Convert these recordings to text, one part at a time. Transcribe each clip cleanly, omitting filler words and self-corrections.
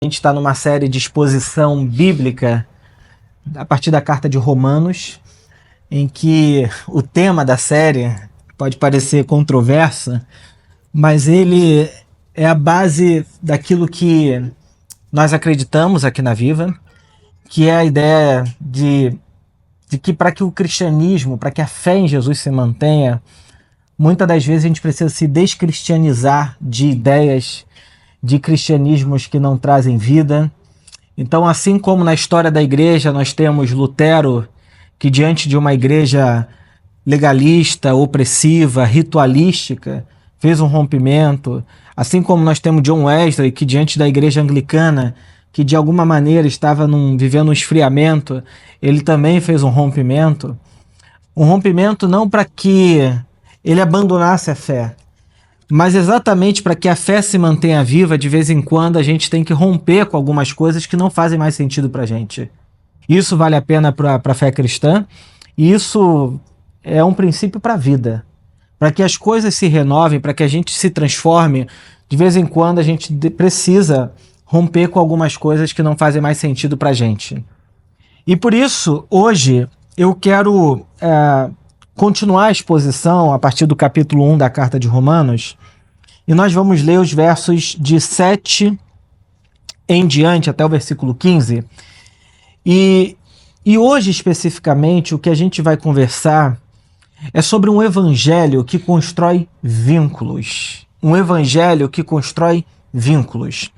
A gente está numa série de exposição bíblica a partir da carta de Romanos, em que o tema da série pode parecer controverso, mas ele é a base daquilo que nós acreditamos aqui na Viva, que é a ideia de que para que o cristianismo, para que a fé em Jesus se mantenha, muitas das vezes a gente precisa se descristianizar de ideias de cristianismos que não trazem vida. Então, assim como na história da igreja nós temos Lutero, que diante de uma igreja legalista, opressiva, ritualística, fez um rompimento, assim como nós temos John Wesley, que diante da igreja anglicana, que de alguma maneira estava vivendo um esfriamento, ele também fez um rompimento não para que ele abandonasse a fé, mas exatamente para que a fé se mantenha viva. De vez em quando a gente tem que romper com algumas coisas que não fazem mais sentido para a gente. Isso vale a pena para a fé cristã, e isso é um princípio para a vida. Para que as coisas se renovem, para que a gente se transforme, de vez em quando a gente precisa romper com algumas coisas que não fazem mais sentido para a gente. E por isso, hoje, eu quero continuar a exposição a partir do capítulo 1 da carta de Romanos, e nós vamos ler os versos de 7 em diante até o versículo 15. E hoje, especificamente, o que a gente vai conversar é sobre um evangelho que constrói vínculos. Um evangelho que constrói vínculos.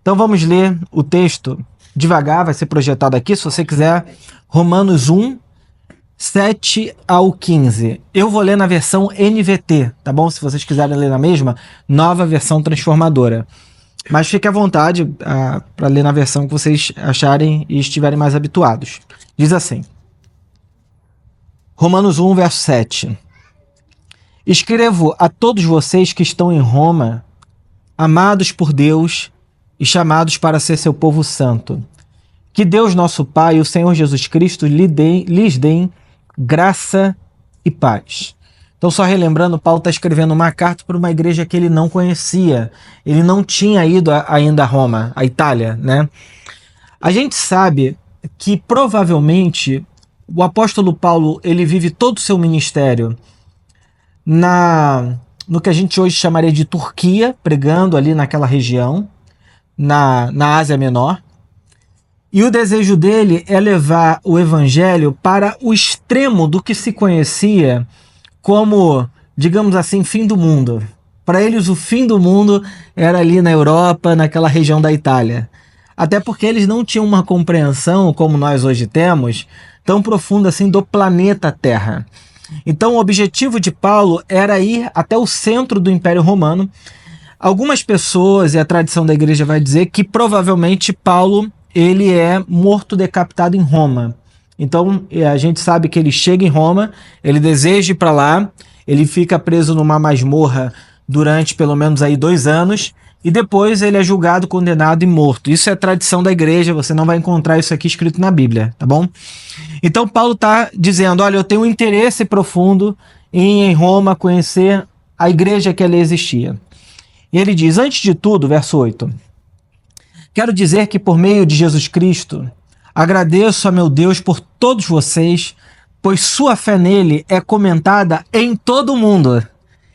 Então vamos ler o texto devagar, vai ser projetado aqui, se você quiser, Romanos 1, 7 ao 15. Eu vou ler na versão NVT, tá bom? Se vocês quiserem ler na mesma, nova versão transformadora. Mas fique à vontade para ler na versão que vocês acharem e estiverem mais habituados. Diz assim. Romanos 1, verso 7. Escrevo a todos vocês que estão em Roma, amados por Deus e chamados para ser seu povo santo. Que Deus, nosso Pai, e o Senhor Jesus Cristo lhes deem graça e paz. Então, só relembrando, Paulo está escrevendo uma carta para uma igreja que ele não conhecia. Ele não tinha ido ainda a Roma, a Itália, né? A gente sabe que provavelmente o apóstolo Paulo ele vive todo o seu ministério no que a gente hoje chamaria de Turquia, pregando ali naquela região, na Ásia Menor. E o desejo dele é levar o evangelho para o extremo do que se conhecia como, digamos assim, fim do mundo. Para eles, o fim do mundo era ali na Europa, naquela região da Itália. Até porque eles não tinham uma compreensão, como nós hoje temos, tão profunda assim do planeta Terra. Então, o objetivo de Paulo era ir até o centro do Império Romano. Algumas pessoas, e a tradição da igreja vai dizer, que provavelmente Paulo ele é morto decapitado em Roma. Então, a gente sabe que ele chega em Roma, ele deseja ir para lá, ele fica preso numa masmorra durante pelo menos aí 2 anos, e depois ele é julgado, condenado e morto. Isso é a tradição da igreja, você não vai encontrar isso aqui escrito na Bíblia, tá bom? Então, Paulo está dizendo, olha, eu tenho um interesse profundo em Roma conhecer a igreja que ali existia. E ele diz, antes de tudo, verso 8, quero dizer que por meio de Jesus Cristo, agradeço a meu Deus por todos vocês, pois sua fé nele é comentada em todo o mundo.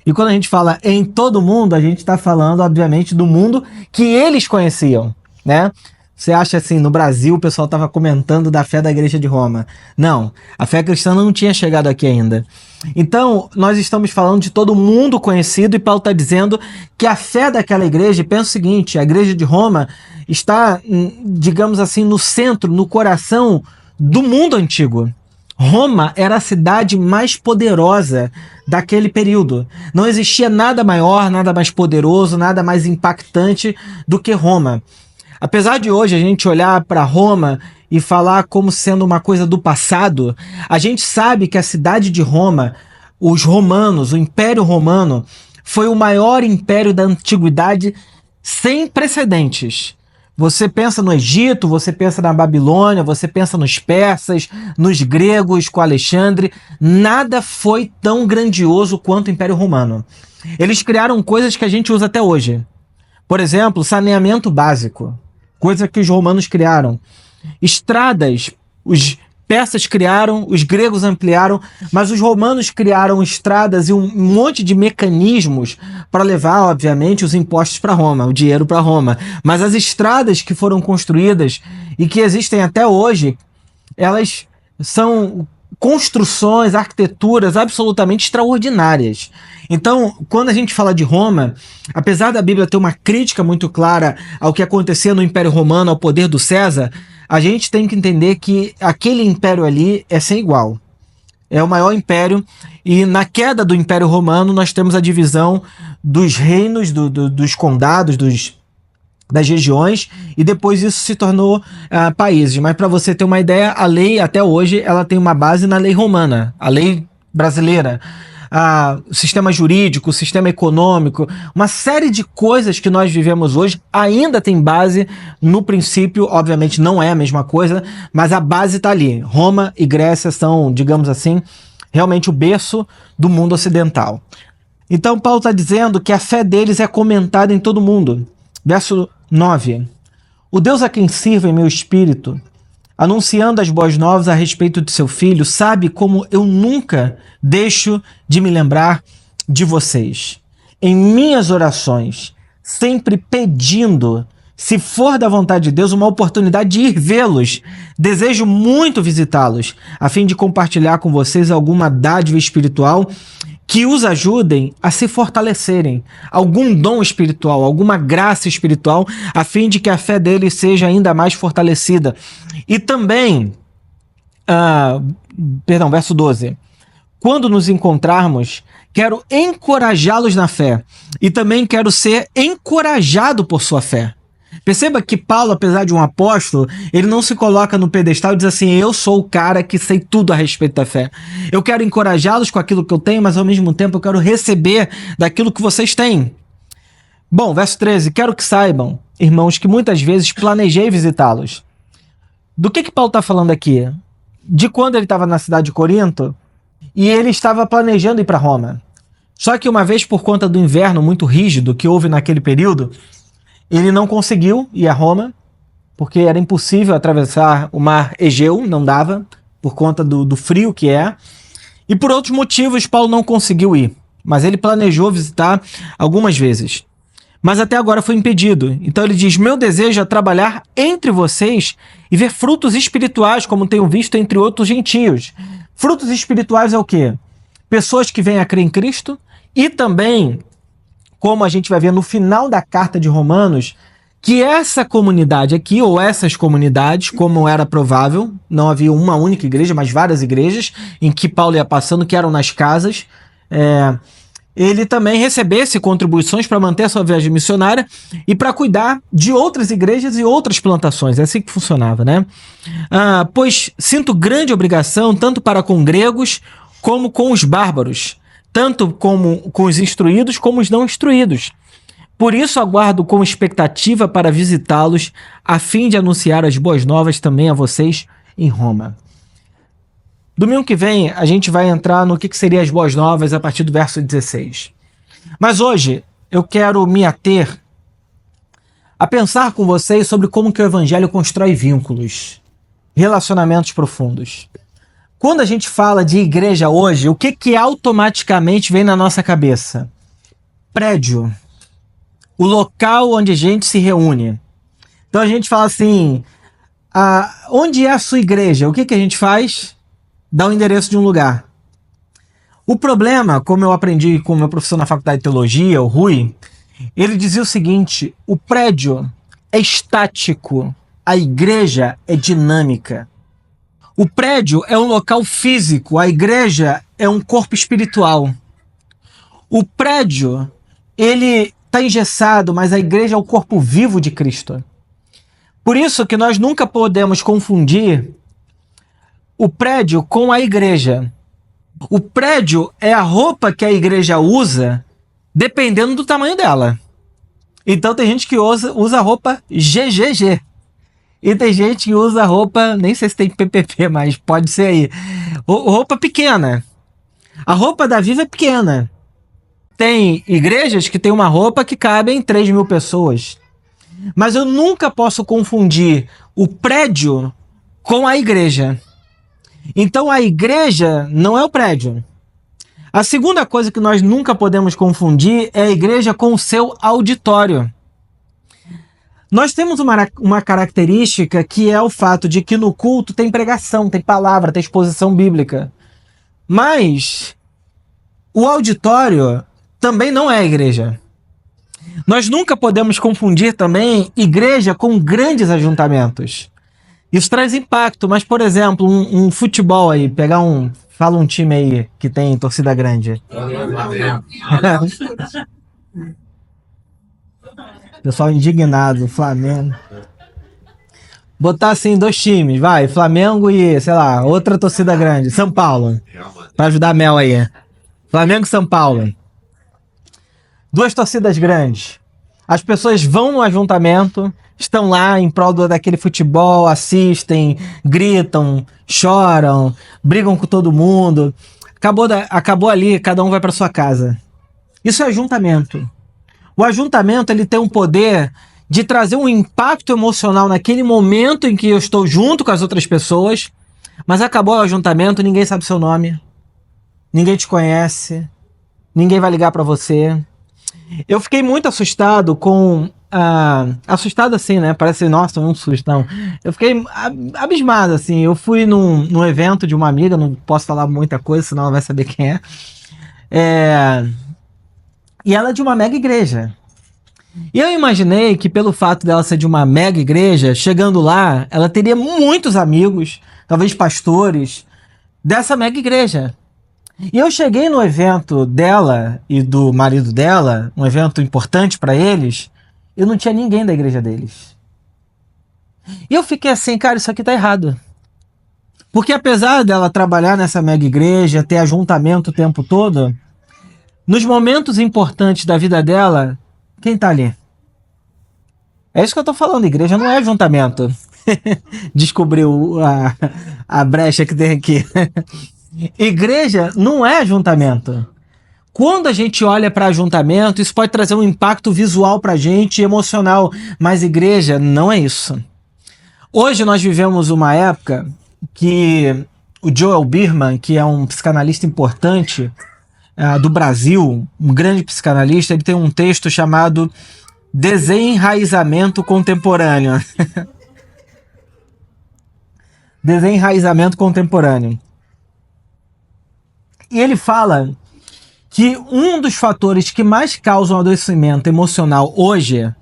E quando a gente fala em todo mundo, a gente está falando, obviamente, do mundo que eles conheciam, né? Você acha assim, no Brasil o pessoal estava comentando da fé da igreja de Roma. Não, a fé cristã não tinha chegado aqui ainda. Então, nós estamos falando de todo mundo conhecido, e Paulo está dizendo que a fé daquela igreja, pensa o seguinte, a igreja de Roma está, digamos assim, no centro, no coração do mundo antigo. Roma era a cidade mais poderosa daquele período. Não existia nada maior, nada mais poderoso, nada mais impactante do que Roma. Apesar de hoje a gente olhar para Roma e falar como sendo uma coisa do passado, a gente sabe que a cidade de Roma, os romanos, o Império Romano, foi o maior império da antiguidade sem precedentes. Você pensa no Egito, você pensa na Babilônia, você pensa nos persas, nos gregos com Alexandre, nada foi tão grandioso quanto o Império Romano. Eles criaram coisas que a gente usa até hoje. Por exemplo, saneamento básico. coisa que os romanos criaram. Estradas, os persas criaram, os gregos ampliaram, mas os romanos criaram estradas e um monte de mecanismos para levar, obviamente, os impostos para Roma, o dinheiro para Roma. Mas as estradas que foram construídas e que existem até hoje, elas são construções, arquiteturas absolutamente extraordinárias. Então, quando a gente fala de Roma, apesar da Bíblia ter uma crítica muito clara ao que acontecia no Império Romano, ao poder do César, a gente tem que entender que aquele império ali é sem igual. É o maior império, e na queda do Império Romano nós temos a divisão dos reinos, dos condados, das regiões, e depois isso se tornou países. Mas para você ter uma ideia, a lei até hoje ela tem uma base na lei romana, a lei brasileira. O sistema jurídico, o sistema econômico, uma série de coisas que nós vivemos hoje ainda tem base no princípio. Obviamente não é a mesma coisa, mas a base está ali. Roma e Grécia são, digamos assim, realmente o berço do mundo ocidental. Então Paulo está dizendo que a fé deles é comentada em todo mundo. Verso 9. O Deus a quem sirvo em meu espírito, anunciando as boas novas a respeito de seu filho, sabe como eu nunca deixo de me lembrar de vocês. Em minhas orações, sempre pedindo, se for da vontade de Deus, uma oportunidade de ir vê-los. Desejo muito visitá-los, a fim de compartilhar com vocês alguma dádiva espiritual que os ajudem a se fortalecerem, algum dom espiritual, alguma graça espiritual, a fim de que a fé deles seja ainda mais fortalecida. E também, verso 12, quando nos encontrarmos, quero encorajá-los na fé, e também quero ser encorajado por sua fé. Perceba que Paulo, apesar de um apóstolo, ele não se coloca no pedestal e diz assim: eu sou o cara que sei tudo a respeito da fé. Eu quero encorajá-los com aquilo que eu tenho, mas ao mesmo tempo eu quero receber daquilo que vocês têm. Bom, verso 13. Quero que saibam, irmãos, que muitas vezes planejei visitá-los. Do que Paulo está falando aqui? De quando ele estava na cidade de Corinto e ele estava planejando ir para Roma. Só que uma vez, por conta do inverno muito rígido que houve naquele período, ele não conseguiu ir a Roma, porque era impossível atravessar o mar Egeu, não dava, por conta do frio que é. E por outros motivos, Paulo não conseguiu ir, mas ele planejou visitar algumas vezes. Mas até agora foi impedido. Então ele diz: meu desejo é trabalhar entre vocês e ver frutos espirituais, como tenho visto entre outros gentios. Frutos espirituais é o quê? Pessoas que vêm a crer em Cristo, e também, como a gente vai ver no final da carta de Romanos, que essa comunidade aqui, ou essas comunidades, como era provável, não havia uma única igreja, mas várias igrejas em que Paulo ia passando, que eram nas casas, ele também recebesse contribuições para manter a sua viagem missionária e para cuidar de outras igrejas e outras plantações. É assim que funcionava, né? Pois sinto grande obrigação tanto para com gregos como com os bárbaros, tanto como com os instruídos como os não instruídos. Por isso aguardo com expectativa para visitá-los, a fim de anunciar as boas novas também a vocês em Roma. Domingo que vem a gente vai entrar no que seriam as boas novas a partir do verso 16. Mas hoje eu quero me ater a pensar com vocês sobre como que o evangelho constrói vínculos, relacionamentos profundos. Quando a gente fala de igreja hoje, o que automaticamente vem na nossa cabeça? Prédio. O local onde a gente se reúne. Então a gente fala assim, onde é a sua igreja? O que a gente faz? Dá o endereço de um lugar. O problema, como eu aprendi com o meu professor na faculdade de teologia, o Rui, ele dizia o seguinte: o prédio é estático, a igreja é dinâmica. O prédio é um local físico, a igreja é um corpo espiritual. O prédio, ele está engessado, mas a igreja é o corpo vivo de Cristo. Por isso que nós nunca podemos confundir o prédio com a igreja. O prédio é a roupa que a igreja usa dependendo do tamanho dela. Então tem gente que usa roupa GGG. E tem gente que usa roupa, nem sei se tem PPP, mas pode ser aí, roupa pequena. A roupa da Viva é pequena. Tem igrejas que tem uma roupa que cabe em 3.000 pessoas. Mas eu nunca posso confundir o prédio com a igreja. Então a igreja não é o prédio. A segunda coisa que nós nunca podemos confundir é a igreja com o seu auditório. Nós temos uma característica que é o fato de que no culto tem pregação, tem palavra, tem exposição bíblica. Mas o auditório também não é a igreja. Nós nunca podemos confundir também igreja com grandes ajuntamentos. Isso traz impacto, mas, por exemplo, um futebol aí, fala um time aí que tem torcida grande. Pessoal indignado, Flamengo. Botar assim 2 times, vai, Flamengo e, sei lá, outra torcida grande, São Paulo. Pra ajudar a Mel aí. Flamengo e São Paulo. 2 torcidas grandes. As pessoas vão no ajuntamento, estão lá em prol daquele futebol, assistem, gritam, choram, brigam com todo mundo. Acabou ali, cada um vai para sua casa. Isso é ajuntamento. O ajuntamento, ele tem um poder de trazer um impacto emocional naquele momento em que eu estou junto com as outras pessoas, mas acabou o ajuntamento, ninguém sabe seu nome, ninguém te conhece, ninguém vai ligar para você. Eu fiquei muito assustado com... assustado assim, né? Parece, nossa, um susto, não. Eu fiquei abismado, assim. Eu fui num evento de uma amiga, não posso falar muita coisa, senão ela vai saber quem é. E ela é de uma mega igreja. E eu imaginei que pelo fato dela ser de uma mega igreja, chegando lá, ela teria muitos amigos, talvez pastores, dessa mega igreja. E eu cheguei no evento dela e do marido dela, um evento importante para eles, eu não tinha ninguém da igreja deles. E eu fiquei assim, cara, isso aqui tá errado. Porque apesar dela trabalhar nessa mega igreja, ter ajuntamento o tempo todo, nos momentos importantes da vida dela, quem tá ali? É isso que eu tô falando, igreja não é ajuntamento. Descobriu a brecha que tem aqui. Igreja não é ajuntamento. Quando a gente olha para ajuntamento, isso pode trazer um impacto visual para a gente, emocional, mas igreja não é isso. Hoje nós vivemos uma época que o Joel Birman, que é um psicanalista importante do Brasil, um grande psicanalista, ele tem um texto chamado Desenraizamento Contemporâneo. Desenraizamento Contemporâneo. E ele fala que um dos fatores que mais causam adoecimento emocional hoje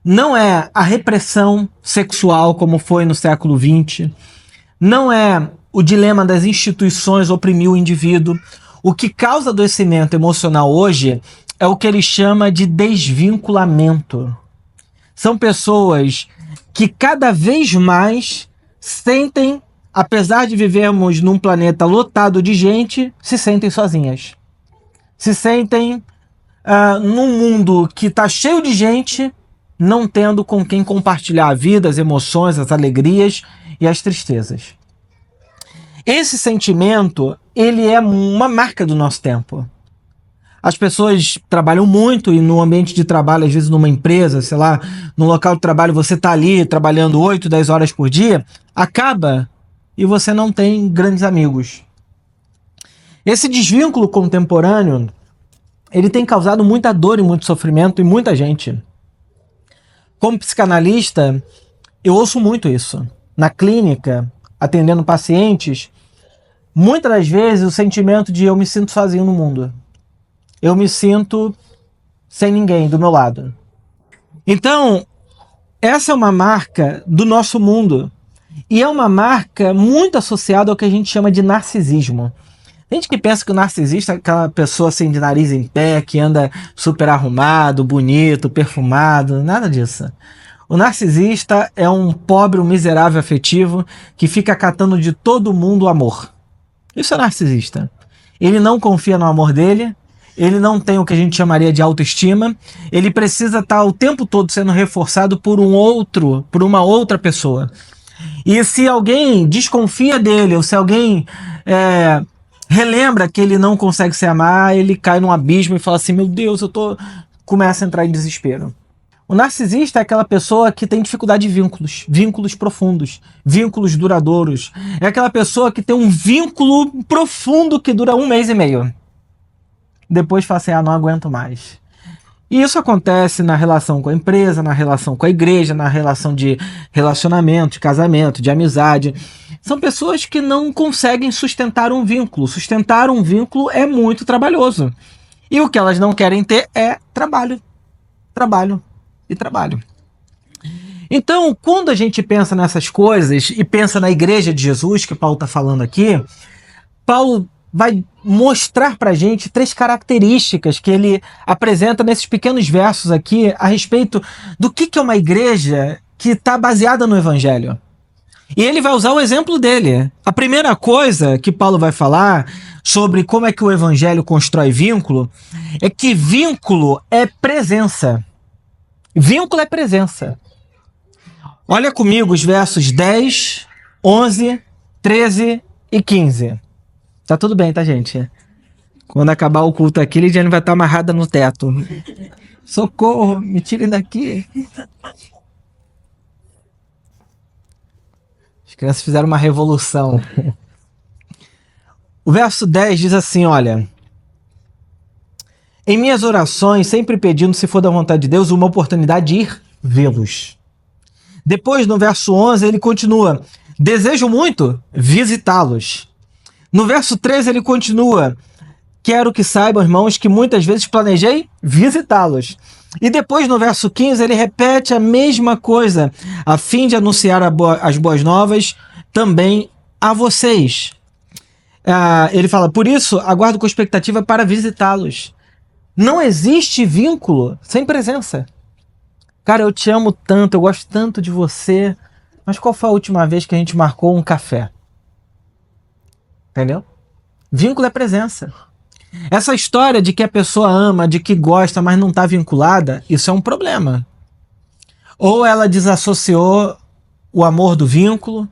não é a repressão sexual, como foi no século XX, não é o dilema das instituições oprimir o indivíduo. O que causa adoecimento emocional hoje é o que ele chama de desvinculamento. São pessoas que cada vez mais sentem, apesar de vivermos num planeta lotado de gente, se sentem sozinhas. Se sentem num mundo que está cheio de gente, não tendo com quem compartilhar a vida, as emoções, as alegrias e as tristezas. Esse sentimento, ele é uma marca do nosso tempo. As pessoas trabalham muito e no ambiente de trabalho, às vezes numa empresa, sei lá, no local de trabalho, você está ali trabalhando 8, 10 horas por dia, acaba e você não tem grandes amigos. Esse desvínculo contemporâneo, ele tem causado muita dor e muito sofrimento em muita gente. Como psicanalista, eu ouço muito isso. Na clínica, atendendo pacientes, muitas das vezes o sentimento de eu me sinto sozinho no mundo. Eu me sinto sem ninguém do meu lado. Então, essa é uma marca do nosso mundo. E é uma marca muito associada ao que a gente chama de narcisismo. Tem gente que pensa que o narcisista é aquela pessoa assim de nariz em pé, que anda super arrumado, bonito, perfumado, nada disso. O narcisista é um pobre, um miserável afetivo que fica catando de todo mundo o amor. Isso é narcisista. Ele não confia no amor dele, ele não tem o que a gente chamaria de autoestima, ele precisa estar o tempo todo sendo reforçado por uma outra pessoa. E se alguém desconfia dele, ou se alguém relembra que ele não consegue se amar, ele cai num abismo e fala assim, meu Deus, começa a entrar em desespero. O narcisista é aquela pessoa que tem dificuldade de vínculos, vínculos profundos, vínculos duradouros. É aquela pessoa que tem um vínculo profundo que dura 1 mês e meio. Depois fala assim, não aguento mais. E isso acontece na relação com a empresa, na relação com a igreja, na relação de relacionamento, de casamento, de amizade. São pessoas que não conseguem sustentar um vínculo. Sustentar um vínculo é muito trabalhoso. E o que elas não querem ter é trabalho. Trabalho e trabalho. Então, quando a gente pensa nessas coisas e pensa na igreja de Jesus, que Paulo está falando aqui, Paulo vai mostrar para a gente 3 características que ele apresenta nesses pequenos versos aqui a respeito do que é uma igreja que está baseada no Evangelho. E ele vai usar o exemplo dele. A primeira coisa que Paulo vai falar sobre como é que o Evangelho constrói vínculo é que vínculo é presença. Vínculo é presença. Olha comigo os versos 10, 11, 13 e 15. Tá tudo bem, tá, gente? Quando acabar o culto aqui, Lidiane vai estar amarrada no teto. Socorro, me tirem daqui. As crianças fizeram uma revolução. O verso 10 diz assim, olha... Em minhas orações, sempre pedindo, se for da vontade de Deus, uma oportunidade de ir vê-los. Depois, no verso 11, ele continua... Desejo muito visitá-los. No verso 13 ele continua, quero que saibam, irmãos, que muitas vezes planejei visitá-los. E depois no verso 15 ele repete a mesma coisa, a fim de anunciar as boas novas também a vocês. Ele fala, por isso aguardo com expectativa para visitá-los. Não existe vínculo sem presença. Cara, eu te amo tanto, eu gosto tanto de você, mas qual foi a última vez que a gente marcou um café? Entendeu? Vínculo é presença. Essa história de que a pessoa ama, de que gosta, mas não está vinculada, isso é um problema. Ou ela desassociou o amor do vínculo,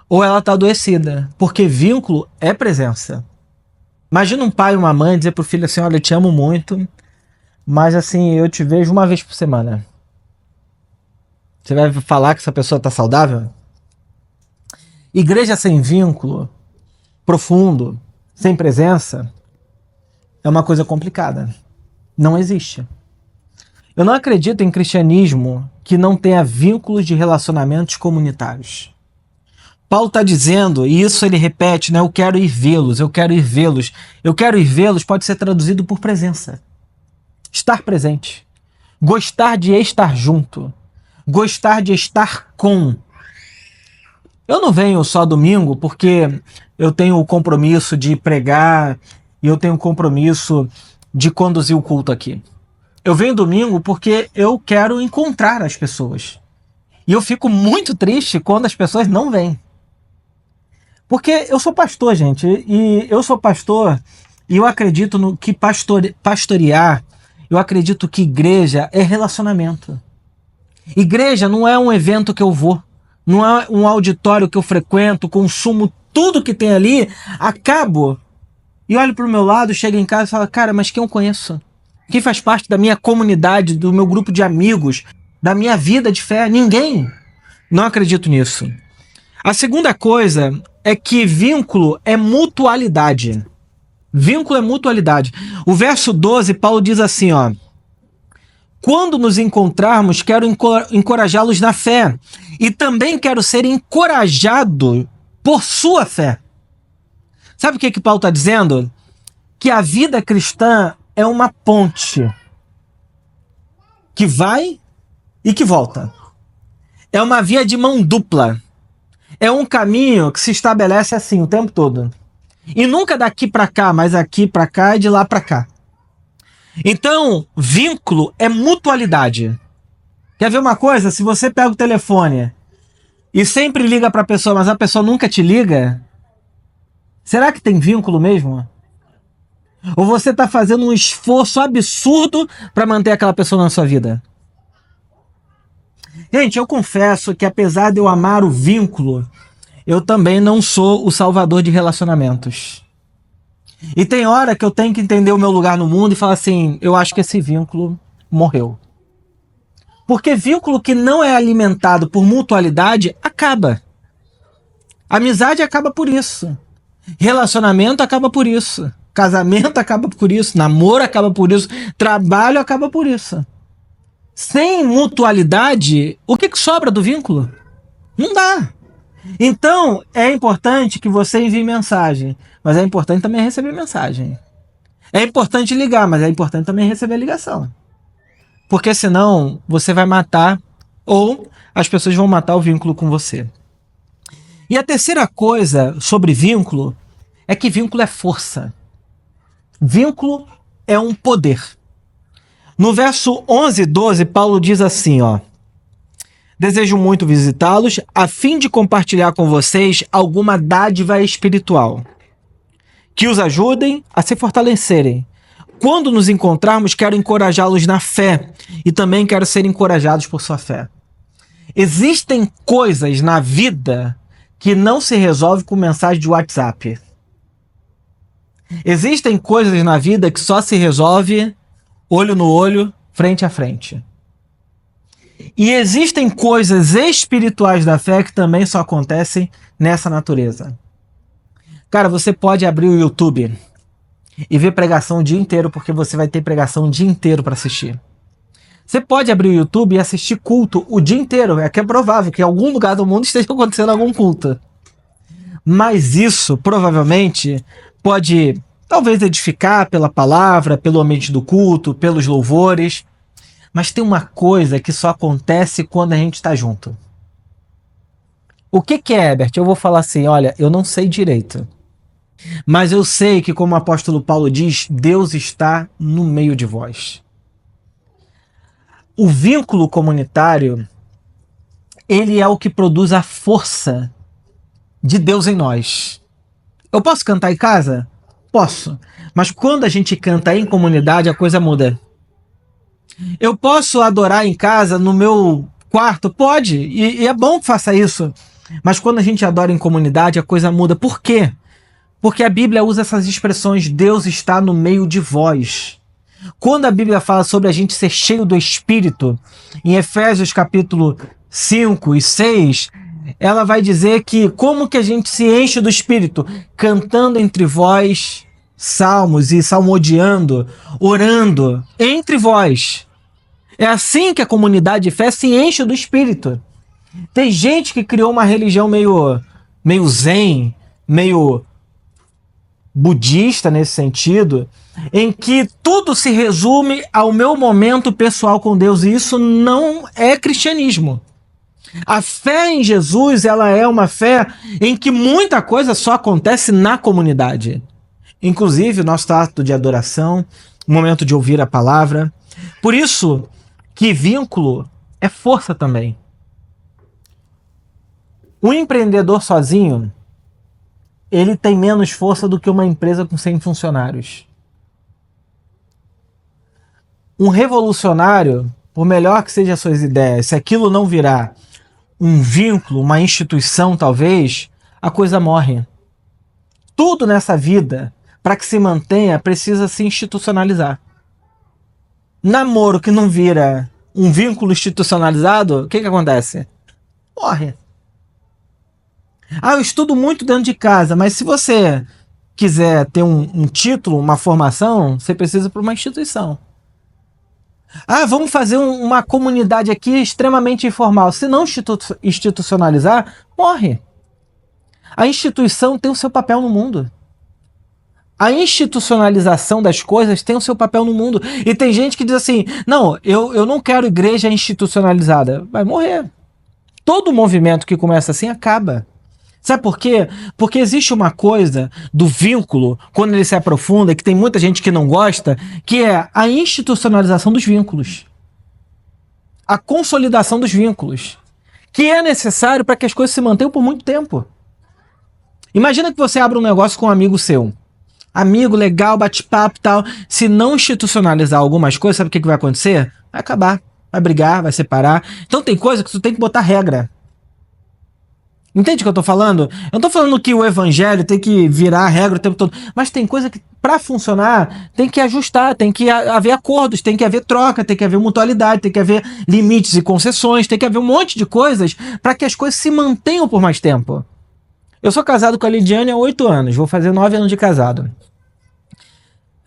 ou ela está adoecida. Porque vínculo é presença. Imagina um pai e uma mãe dizer pro filho assim, olha, eu te amo muito, mas assim, eu te vejo 1 vez por semana. Você vai falar que essa pessoa está saudável? Igreja sem vínculo profundo, sem presença, é uma coisa complicada. Não existe. Eu não acredito em cristianismo que não tenha vínculos de relacionamentos comunitários. Paulo está dizendo, e isso ele repete, né? Eu quero ir vê-los, eu quero ir vê-los. Eu quero ir vê-los pode ser traduzido por presença. Estar presente. Gostar de estar junto. Gostar de estar com. Eu não venho só domingo porque eu tenho o compromisso de pregar e eu tenho o compromisso de conduzir o culto aqui. Eu venho domingo porque eu quero encontrar as pessoas. E eu fico muito triste quando as pessoas não vêm. Porque eu sou pastor, gente, e eu sou pastor e eu acredito no que pastorear, eu acredito que igreja é relacionamento. Igreja não é um evento que eu vou. Não é um auditório que eu frequento, consumo tudo que tem ali, acabo e olho para o meu lado, chego em casa e falo, cara, mas quem eu conheço? Quem faz parte da minha comunidade, do meu grupo de amigos, da minha vida de fé? Ninguém. Não acredito nisso. A segunda coisa é que vínculo é mutualidade. Vínculo é mutualidade. O verso 12, Paulo diz assim, ó. Quando nos encontrarmos, quero encorajá-los na fé. E também quero ser encorajado por sua fé. Sabe o que Paulo está dizendo? Que a vida cristã é uma ponte que vai e que volta. É uma via de mão dupla. É um caminho que se estabelece assim o tempo todo. E nunca daqui para cá, mas aqui para cá e de lá para cá. Então, vínculo é mutualidade. Quer ver uma coisa? Se você pega o telefone e sempre liga para a pessoa, mas a pessoa nunca te liga, será que tem vínculo mesmo? Ou você está fazendo um esforço absurdo para manter aquela pessoa na sua vida? Gente, eu confesso que apesar de eu amar o vínculo, eu também não sou o salvador de relacionamentos. E tem hora que eu tenho que entender o meu lugar no mundo e falar assim, eu acho que esse vínculo morreu. Porque vínculo que não é alimentado por mutualidade acaba. Amizade acaba por isso. Relacionamento acaba por isso. Casamento acaba por isso. Namoro acaba por isso. Trabalho acaba por isso. Sem mutualidade, o que sobra do vínculo? Não dá. Então, é importante que você envie mensagem, mas é importante também receber mensagem. É importante ligar, mas é importante também receber ligação. Porque senão você vai matar, ou as pessoas vão matar o vínculo com você. E a terceira coisa sobre vínculo é que vínculo é força. Vínculo é um poder. No verso 11 e 12, Paulo diz assim, ó: desejo muito visitá-los, a fim de compartilhar com vocês alguma dádiva espiritual, que os ajudem a se fortalecerem. Quando nos encontrarmos, quero encorajá-los na fé e também quero ser encorajados por sua fé. Existem coisas na vida que não se resolve com mensagem de WhatsApp. Existem coisas na vida que só se resolve olho no olho, frente a frente. E existem coisas espirituais da fé que também só acontecem nessa natureza. Cara, você pode abrir o YouTube e ver pregação o dia inteiro, porque você vai ter pregação o dia inteiro para assistir. Você pode abrir o YouTube e assistir culto o dia inteiro. É que é provável que em algum lugar do mundo esteja acontecendo algum culto. Mas isso, provavelmente, pode talvez edificar pela palavra, pelo ambiente do culto, pelos louvores. Mas tem uma coisa que só acontece quando a gente está junto. O que é, Herbert? Eu vou falar assim, olha, eu não sei direito. Mas eu sei que, como o apóstolo Paulo diz, Deus está no meio de vós. O vínculo comunitário, ele é o que produz a força de Deus em nós. Eu posso cantar em casa? Posso. Mas quando a gente canta em comunidade, a coisa muda. Eu posso adorar em casa, no meu quarto? Pode. E é bom que faça isso. Mas quando a gente adora em comunidade, a coisa muda. Por quê? Porque a Bíblia usa essas expressões, Deus está no meio de vós. Quando a Bíblia fala sobre a gente ser cheio do Espírito, em Efésios capítulo 5 e 6, ela vai dizer que como que a gente se enche do Espírito? Cantando entre vós salmos e salmodiando, orando entre vós. É assim que a comunidade de fé se enche do Espírito. Tem gente que criou uma religião meio zen, meio budista nesse sentido, em que tudo se resume ao meu momento pessoal com Deus, e isso não é cristianismo. A fé em Jesus, ela é uma fé em que muita coisa só acontece na comunidade. Inclusive o nosso ato de adoração, o momento de ouvir a palavra. Por isso que vínculo é força também. Um empreendedor sozinho, ele tem menos força do que uma empresa com 100 funcionários. Um revolucionário, por melhor que sejam as suas ideias, se aquilo não virar um vínculo, uma instituição talvez, a coisa morre. Tudo nessa vida, para que se mantenha, precisa se institucionalizar. Namoro que não vira um vínculo institucionalizado, o que acontece? Morre. Eu estudo muito dentro de casa, mas se você quiser ter um título, uma formação, você precisa para uma instituição. Vamos fazer uma comunidade aqui extremamente informal. Se não institucionalizar, morre. A instituição tem o seu papel no mundo. A institucionalização das coisas tem o seu papel no mundo. E tem gente que diz assim, não, eu não quero igreja institucionalizada. Vai morrer. Todo movimento que começa assim acaba. Sabe por quê? Porque existe uma coisa do vínculo, quando ele se aprofunda, que tem muita gente que não gosta, que é a institucionalização dos vínculos. A consolidação dos vínculos. Que é necessário para que as coisas se mantenham por muito tempo. Imagina que você abre um negócio com um amigo seu. Amigo, legal, bate-papo e tal. Se não institucionalizar algumas coisas, sabe o que vai acontecer? Vai acabar. Vai brigar, vai separar. Então tem coisa que tu tem que botar regra. Entende o que eu tô falando? Eu não tô falando que o evangelho tem que virar a regra o tempo todo, mas tem coisa que para funcionar, tem que ajustar, tem que haver acordos, tem que haver troca, tem que haver mutualidade, tem que haver limites e concessões, tem que haver um monte de coisas para que as coisas se mantenham por mais tempo. Eu sou casado com a Lidiane há 8 anos, vou fazer 9 anos de casado.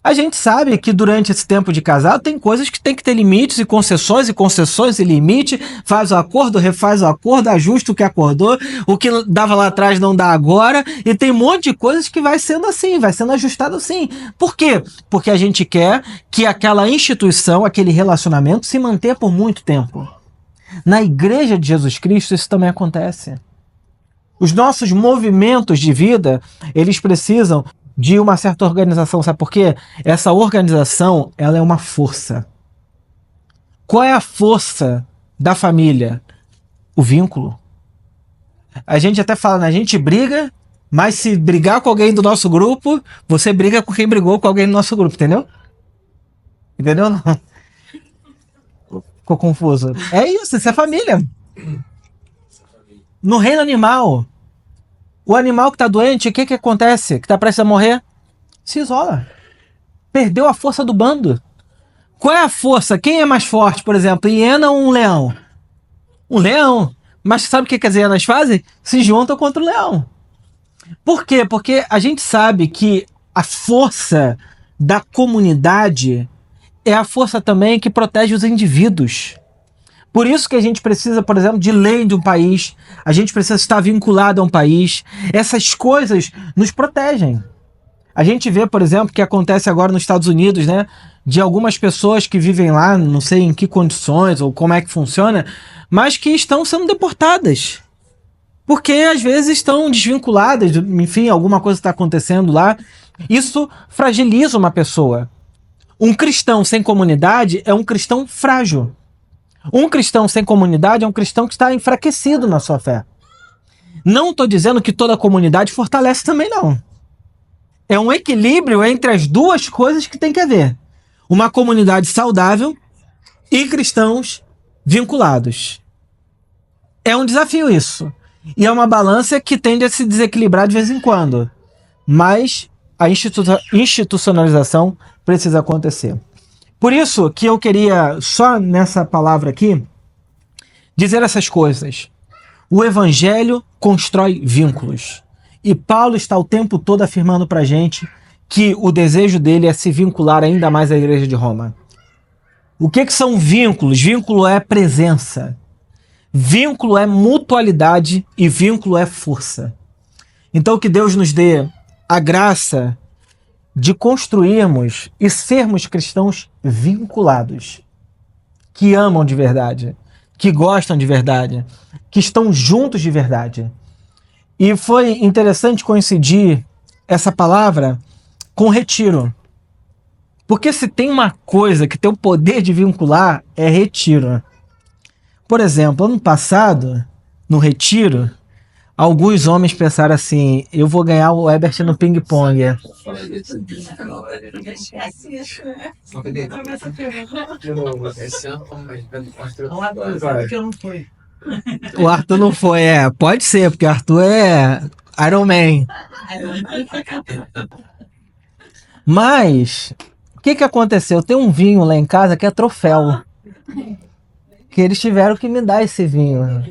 A gente sabe que durante esse tempo de casado tem coisas que tem que ter limites e concessões e limite, faz o acordo, refaz o acordo, ajusta o que acordou, o que dava lá atrás não dá agora, e tem um monte de coisas que vai sendo assim, vai sendo ajustado assim. Por quê? Porque a gente quer que aquela instituição, aquele relacionamento se mantenha por muito tempo. Na Igreja de Jesus Cristo isso também acontece. Os nossos movimentos de vida, eles precisam de uma certa organização, sabe por quê? Essa organização, ela é uma força. Qual é a força da família? O vínculo. A gente até fala, né? A gente briga, mas se brigar com alguém do nosso grupo, você briga com quem brigou com alguém do nosso grupo, entendeu? Entendeu? Não? Ficou confuso. É isso é família. No reino animal, o animal que está doente, o que acontece? Que está prestes a morrer? Se isola. Perdeu a força do bando. Qual é a força? Quem é mais forte, por exemplo? Hiena ou um leão? Um leão. Mas sabe o que as hienas fazem? Se juntam contra o leão. Por quê? Porque a gente sabe que a força da comunidade é a força também que protege os indivíduos. Por isso que a gente precisa, por exemplo, de lei de um país, a gente precisa estar vinculado a um país. Essas coisas nos protegem. A gente vê, por exemplo, o que acontece agora nos Estados Unidos, né? De algumas pessoas que vivem lá, não sei em que condições ou como é que funciona, mas que estão sendo deportadas. Porque às vezes estão desvinculadas, enfim, alguma coisa está acontecendo lá. Isso fragiliza uma pessoa. Um cristão sem comunidade é um cristão frágil. Um cristão sem comunidade é um cristão que está enfraquecido na sua fé. Não estou dizendo que toda comunidade fortalece também, não. É um equilíbrio entre as duas coisas que tem que haver. Uma comunidade saudável e cristãos vinculados. É um desafio isso. E é uma balança que tende a se desequilibrar de vez em quando. Mas a institucionalização precisa acontecer. Por isso que eu queria, só nessa palavra aqui, dizer essas coisas. O evangelho constrói vínculos. E Paulo está o tempo todo afirmando para a gente que o desejo dele é se vincular ainda mais à igreja de Roma. O que são vínculos? Vínculo é presença. Vínculo é mutualidade e vínculo é força. Então que Deus nos dê a graça de construirmos e sermos cristãos vinculados, que amam de verdade, que gostam de verdade, que estão juntos de verdade. E foi interessante coincidir essa palavra com retiro. Porque se tem uma coisa que tem o poder de vincular, é retiro. Por exemplo, ano passado, no retiro, alguns homens pensaram assim, eu vou ganhar o Ebert no ping-pong. O Arthur não foi, pode ser, porque o Arthur é Iron Man. Mas, o que aconteceu? Tem um vinho lá em casa que é troféu. Que eles tiveram que me dar esse vinho.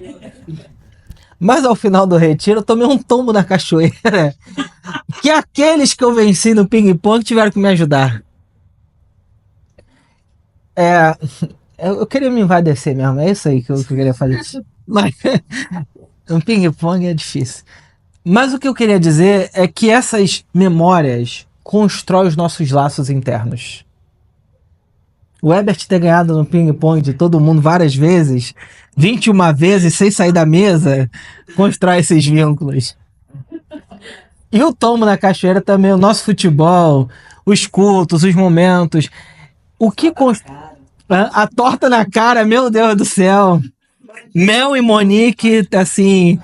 Mas ao final do retiro eu tomei um tombo na cachoeira. Que aqueles que eu venci no ping-pong tiveram que me ajudar. Eu queria me envadecer mesmo, é isso aí que eu queria fazer. Mas um ping-pong é difícil. Mas o que eu queria dizer é que essas memórias constroem os nossos laços internos. O Ebert ter ganhado no ping-pong de todo mundo várias vezes, 21 vezes sem sair da mesa, constrói esses vínculos. E o tombo na cachoeira também, o nosso futebol, os cultos, os momentos. O que a torta na cara, meu Deus do céu. Mel e Monique, assim,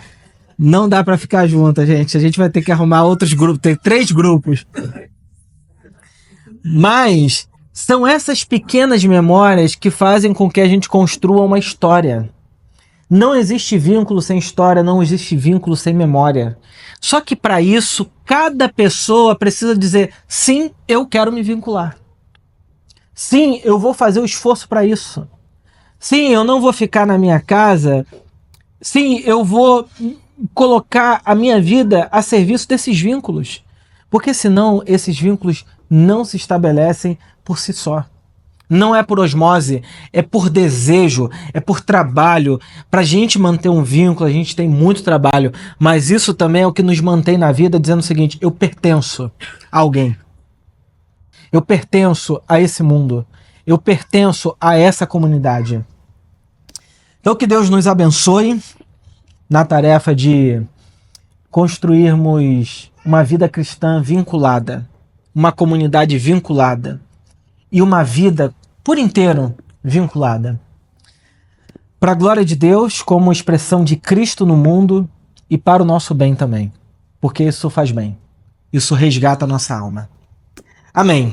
não dá pra ficar junto, gente. A gente vai ter que arrumar outros grupos, tem 3 grupos. Mas são essas pequenas memórias que fazem com que a gente construa uma história. Não existe vínculo sem história, não existe vínculo sem memória. Só que para isso, cada pessoa precisa dizer: sim, eu quero me vincular. Sim, eu vou fazer o esforço para isso. Sim, eu não vou ficar na minha casa. Sim, eu vou colocar a minha vida a serviço desses vínculos. Porque senão esses vínculos não se estabelecem por si só. Não é por osmose, é por desejo, é por trabalho. Para a gente manter um vínculo, a gente tem muito trabalho, mas isso também é o que nos mantém na vida, dizendo o seguinte: eu pertenço a alguém. Eu pertenço a esse mundo. Eu pertenço a essa comunidade. Então que Deus nos abençoe na tarefa de construirmos uma vida cristã vinculada, uma comunidade vinculada e uma vida por inteiro vinculada. Para a glória de Deus, como expressão de Cristo no mundo e para o nosso bem também. Porque isso faz bem. Isso resgata a nossa alma. Amém.